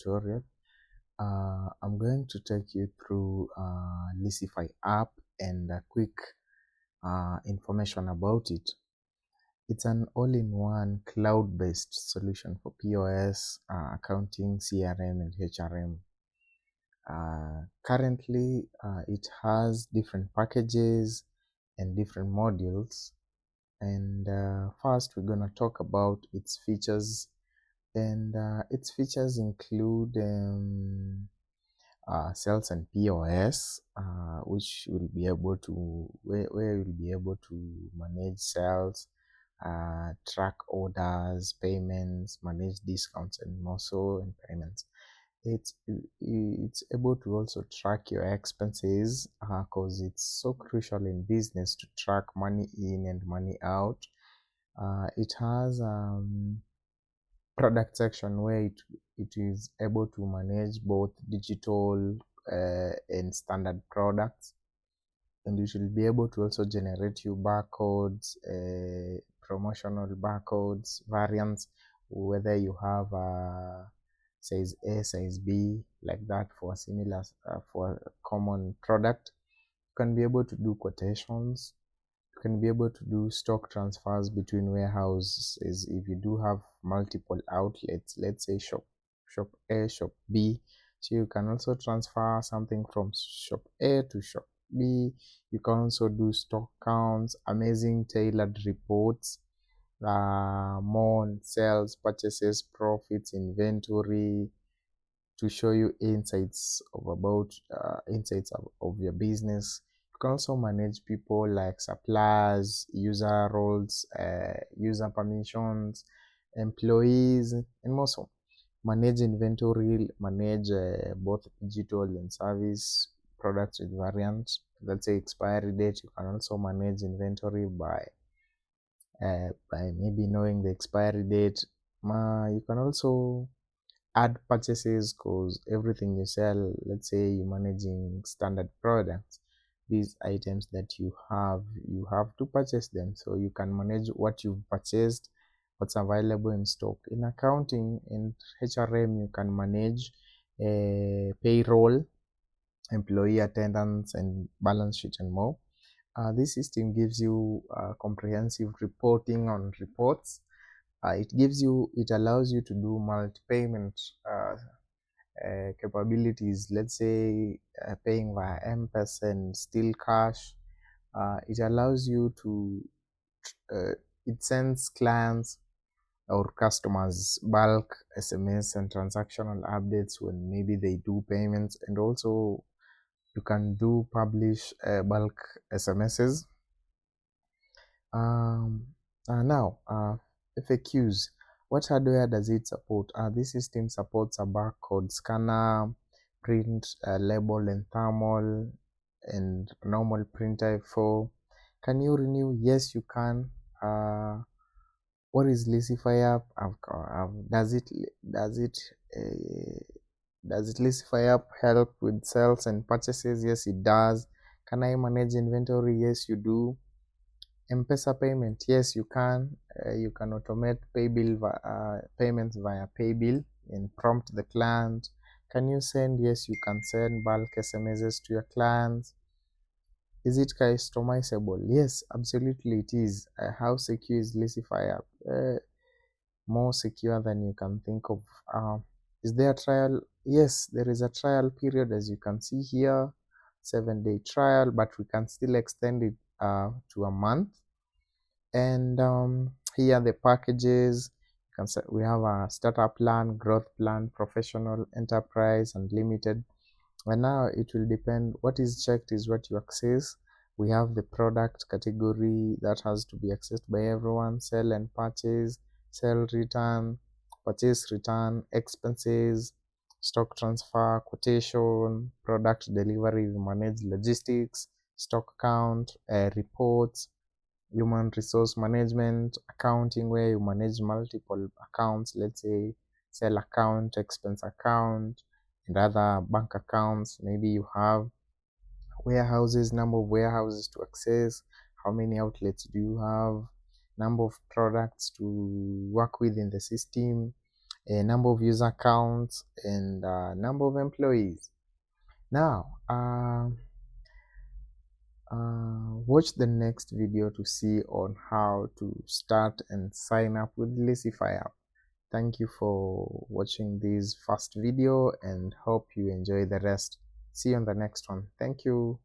tutorial. I'm going to take you through Leesify app and a quick information about it. It's an all-in-one cloud-based solution for POS, accounting, CRM, and HRM. Currently, it has different packages and different modules. And first, we're going to talk about its features. And its features include sales and POS, which will be able to where you'll be able to manage sales, track orders, payments, manage discounts, and also in payments. It's able to also track your expenses because it's so crucial in business to track money in and money out. It has product section where it is able to manage both digital and standard products, and you should be able to also generate you barcodes, promotional barcodes, variants, whether you have size A, size B, like that for a similar for a common product. You can be able to do quotations. You can be able to do stock transfers between warehouses if you do have multiple outlets, let's say shop A, shop B. So you can also transfer something from shop A to shop B. You can also do stock counts, amazing tailored reports, more on sales, purchases, profits, inventory, to show you insights of your business. You can also manage people like suppliers, user roles, user permissions, employees, and more so. Manage inventory, manage both digital and service products with variants. Let's say expiry date. You can also manage inventory by maybe knowing the expiry date. You can also add purchases because everything you sell, let's say you're managing standard products, these items that you have to purchase them, so you can manage what you've purchased, what's available in stock. In accounting and HRM, you can manage payroll, employee attendance, and balance sheet, and more. This system gives you comprehensive reporting on reports. It allows you to do multi-payment capabilities, let's say paying via M-Pesa and still cash. It allows you to it sends clients or customers bulk SMS and transactional updates when maybe they do payments, and also you can do publish bulk SMSs. Now FAQs. What hardware does it support? This system supports a barcode scanner, print, label, and thermal, and normal printer. For can you renew? Yes, you can. What is LeesifyApp? Does LeesifyApp help with sales and purchases? Yes, it does. Can I manage inventory? Yes, you do. M-Pesa payment? Yes, you can. You can automate payments via paybill and prompt the client. Can you send? Yes, you can send bulk SMSs to your clients. Is it customizable? Yes, absolutely it is. How secure is LeesifyApp? More secure than you can think of. Is there a trial? Yes, there is a trial period, as you can see here, 7-day trial, but we can still extend it to a month. And here are the packages. We have a startup plan, growth plan, professional, enterprise, and limited. And now it will depend. What is checked is what you access. We have the product category that has to be accessed by everyone. Sell and purchase, sell return, purchase return, expenses, stock transfer, quotation, product delivery. We manage logistics, stock count, reports, human resource management, accounting, where you manage multiple accounts, let's say sell account, expense account, and other bank accounts. Maybe you have warehouses, number of warehouses to access, how many outlets do you have, number of products to work with in the system, a number of user accounts, and number of employees. Now watch the next video to see on how to start and sign up with LeesifyApp. Thank you for watching this first video and hope you enjoy the rest. See you on the next one. Thank you.